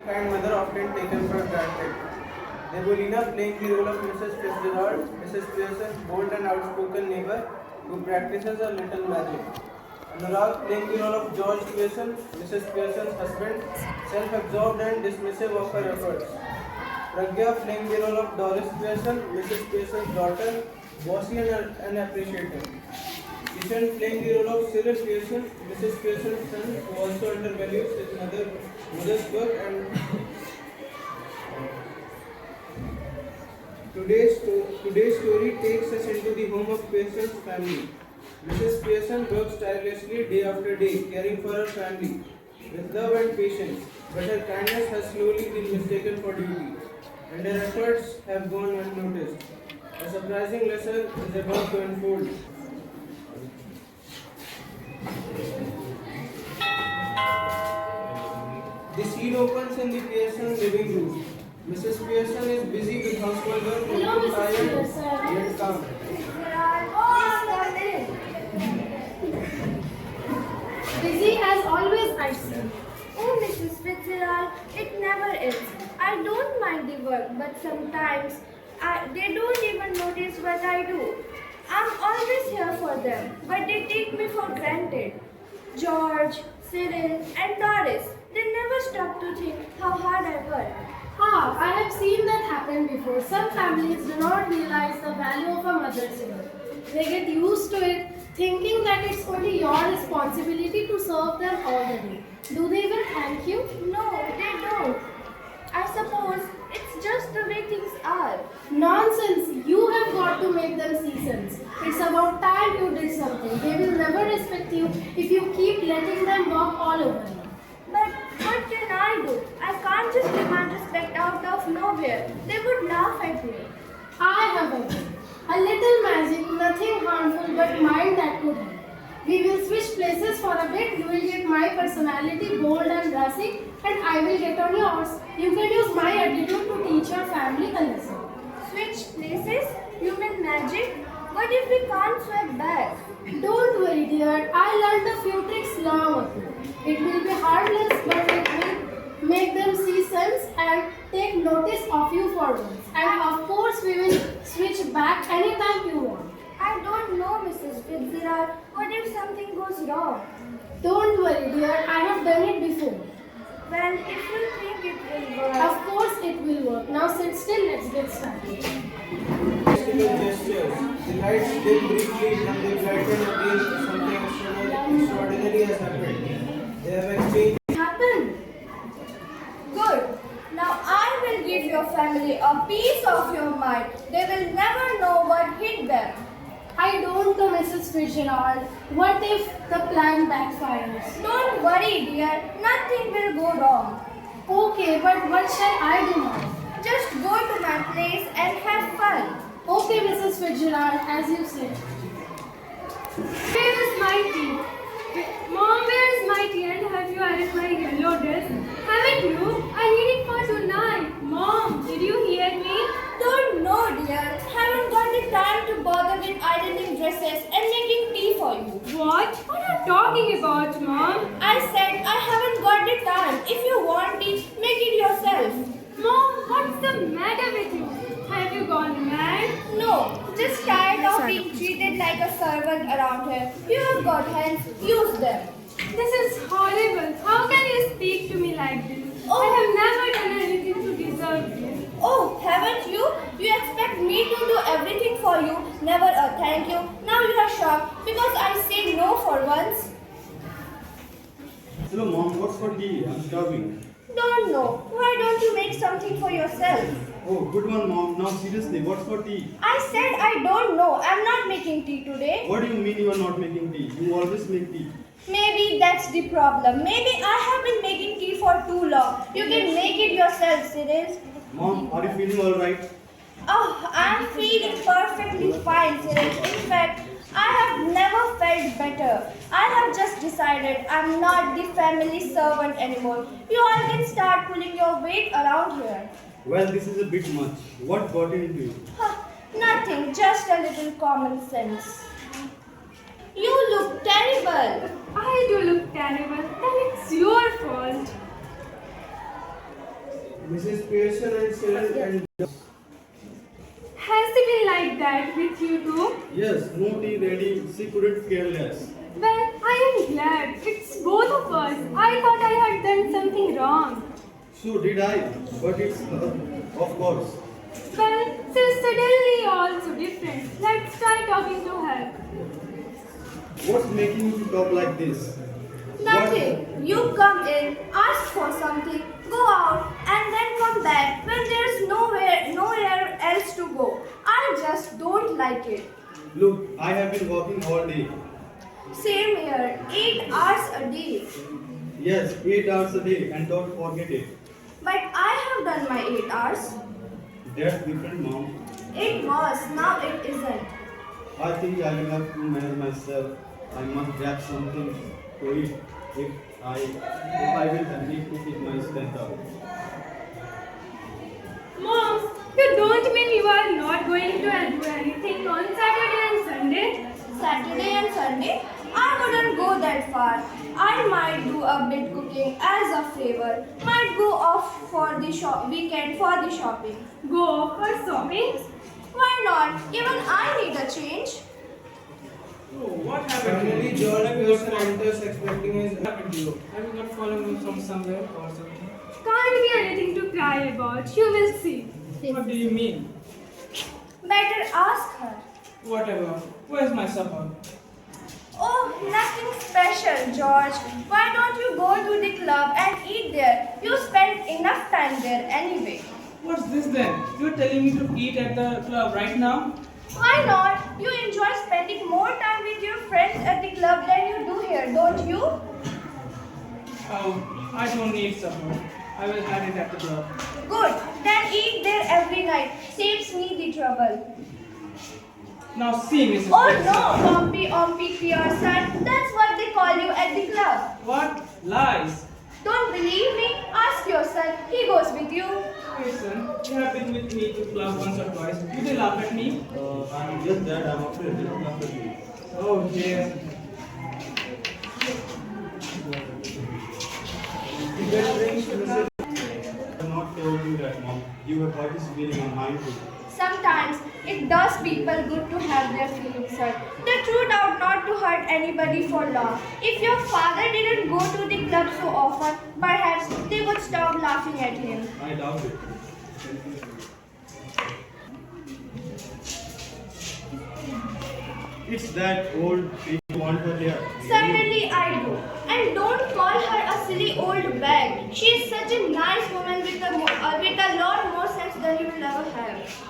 kind mother often taken for granted. Nebulina playing the role of Mrs. Fitzgerald, Mrs. Pearson's bold and outspoken neighbor who practices a little magic. Anurag playing the role of George Pearson, Mrs. Pearson's husband, self-absorbed and dismissive of her efforts. Pragya playing the role of Doris Pearson, Mrs. Pearson's daughter, bossy and unappreciative. Kishan playing the role of Cyril Pearson, Mrs. Pearson's son, who also undervalues his mother's work. And today's story takes us into the home of Pearson's family. Mrs. Pearson works tirelessly day after day, caring for her family with love and patience, but her kindness has slowly been mistaken for duty, and her efforts have gone unnoticed. A surprising lesson is about to unfold. The scene opens in the Pearson living room. Mrs. Pearson is busy with household work, looking tired yet calm. Busy as always, I see. Oh, Mrs. Fitzgerald, it never is. I don't mind the work, but sometimes they don't even notice what I do. I'm always here for them, but they take me for granted. George, Cyril, and Doris, they never stop to think how hard I work. I have seen that happen before. Some families do not realize the value of a mother's work. They get used to it, thinking that it's only your responsibility to serve them all the day. Do they even thank you? No, they don't. I suppose it's just the way things are. Nonsense! You have got to make them see sense. It's about time you did something. They will never respect you if you keep letting them walk all over you. But what can I do? I can't just demand respect out of nowhere. They would laugh at me. I have a way. A little magic, nothing harmful, but mind that could help. We will switch places for a bit. You will get my personality, bold and brassy, and I will get on yours. You can use my attitude to teach your family a lesson. Switch places? You mean magic? What if we can't sweat back? Don't worry, dear. I learned a few tricks long ago. It will be harmless, but it will make them see sense and take notice of you for once. And of course, we will switch back anytime you want. I don't know, Mrs. Fitzgerald. What if something goes wrong? Don't worry, dear. I have done it before. Well, if you think it will work. Of course, it will work. Now sit still. Let's get started. Festival gestures. The lights dim briefly and they brighten again. Something extraordinary has happened. They have exchanged. Happen. Good. Now I will give your family a piece of your mind. They will never know what hit them. I don't know, Mrs. Fitzgerald. What if the plan backfires? Don't worry, dear. Nothing will go wrong. Okay, but what shall I do now? Just go to my place and have fun. Okay, Mrs. Fitzgerald, as you said. Where is my tea? Mom, where is my tea? And have you ironed my yellow dress? Haven't you? I need it for tonight. Mom, did you hear me? Don't know, dear. Haven't got the time to bother with ironing dresses and making tea for you. What? What are you talking about, Mom? I said I haven't got the time. If you want it, make it yourself. Mom, what's the matter with you? Have you gone mad? No, just tired of being treated like a servant around here. You have got hands, use them. This is horrible. How can you speak to me like this? I have never done anything to deserve this. Oh, haven't you? You expect me to do everything for you, never a thank you. Now you are shocked because I say no for once. Hello mom, what's for tea? I'm starving. Don't know. Why don't you make something for yourself? Oh, good one mom. Now seriously, what's for tea? I said I don't know. I'm not making tea today. What do you mean you are not making tea? You always make tea. Maybe that's the problem. Maybe I have been making tea for too long. You can make it yourself, Cyril. Mom, are you feeling alright? Oh, I'm feeling perfectly fine, Cyril. In fact, I have never felt better. I have just decided I'm not the family servant anymore. You all can start pulling your weight around here. Well, this is a bit much. What got into you? Nothing, just a little common sense. You look terrible. I do look terrible. Then it's your fault. Mrs. Pearson and Cyril and Has it been like that with you too? Yes, no tea ready. She couldn't care less. Well, I am glad. It's both of us. I thought I had done something wrong. So did I. But it's of course. Well, she's suddenly all so different. Let's try talking to her. What's making you talk like this? Nothing. You come in, ask for something, go out, and then come back when there's nowhere else to go. I just don't like it. Look, I have been working all day. Same here, 8 hours a day. Yes, 8 hours a day, and don't forget it. But I have done my 8 hours. That's different, Mom. It was, now it isn't. I think I will have to manage myself. I must grab something to eat if I will need to keep my strength up. Mom, you don't mean you are not going to do anything on Saturday and Sunday? Saturday and Sunday, I wouldn't go that far. I might do a bit cooking as a favor. Might go off for the weekend for the shopping. Go off for shopping? Why not? Even I need a change. Oh, what happened? Finally, George Pearson enters expecting his happened to you. Have you got following him from somewhere or something? Can't be anything to cry about. You will see. What do you mean? Better ask her. Whatever. Where's my supper? Oh, nothing special, George. Why don't you go to the club and eat there? You spend enough time there anyway. What's this then? You're telling me to eat at the club right now? Why not? You enjoy spending more time with your friends at the club than you do here, don't you? Oh, I don't need supper. I will have it at the club. Good. Then eat there every night. Saves me the trouble. Now see, Mrs. Oh Pearson. no, Pompey Pearson. That's what they call you at the club. What? Lies. Don't believe me? Ask your son. He goes with you. Pearson, you have been with me to club once or twice. You did laugh at me? I'm just that. I'm afraid they don't laugh at me. Oh dear. Bell rings, Mrs. I'm not told you that, Mom. You have hurt his feeling on mine too. Sometimes it does people good to have their feelings hurt. The truth out not to hurt anybody for long. If your father didn't go to the club so often, perhaps they would stop laughing at him. I doubt it. It's that old you want her there. Certainly I do. And don't call her a silly old bag. She is such a nice woman with a lot more sense than you will ever have.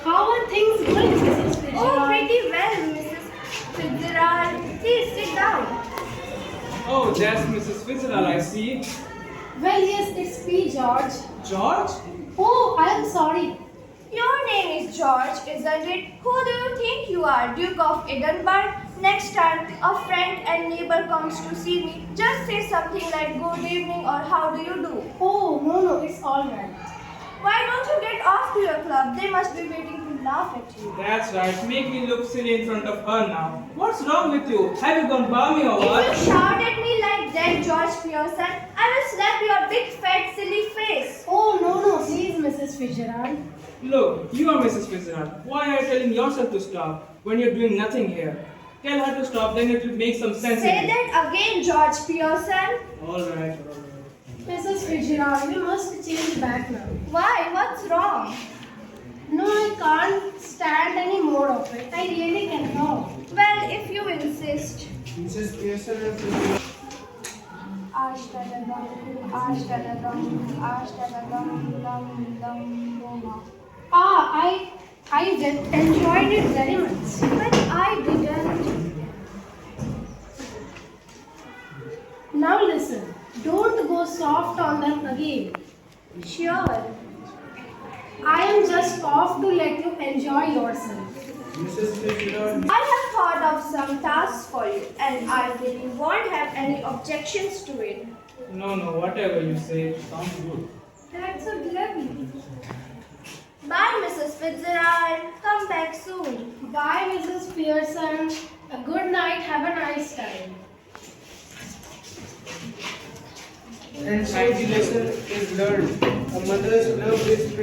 How are things going, Mrs. Fitzgerald? Oh, pretty well, Mrs. Fitzgerald. Please sit down. Oh, that's Mrs. Fitzgerald, I see. Well, yes, it's me, George. George? Oh, I am sorry. Your name is George, isn't it? Who do you think you are, Duke of Edinburgh? Next time a friend and neighbor comes to see me, just say something like good evening or how do you do? Oh, no, it's all right. Why don't you get off to your club? They must be waiting to laugh at you. That's right. Make me look silly in front of her now. What's wrong with you? Have you gone balmy or If what? you shout at me like that, George Pearson, I will slap your big fat silly face. Oh, no, please, Mrs. Fitzgerald. Look, you are Mrs. Fitzgerald. Why are you telling yourself to stop when you're doing nothing here? Tell her to stop, then it will make some sense. Say that again, George Pearson. Alright. Mrs. Fitzgerald, we must change back now. Why? What's wrong? No, I can't stand any more of it. I really cannot. Well, if you insist. Mrs. Pearson and Fitzgerald. Ah, I enjoyed it very much. But I didn't. Now listen, don't go soft on them again. Sure. I am just off to let you enjoy yourself. Mrs. Fitzgerald. I have thought of some tasks for you, and I really won't have any objections to it. No, whatever you say. Sounds good. That's so lovely. Bye, Mrs. Fitzgerald. Come back soon. Bye, Mrs. Pearson. A good night. Have a nice time. And so the lesson is learned. A mother's love is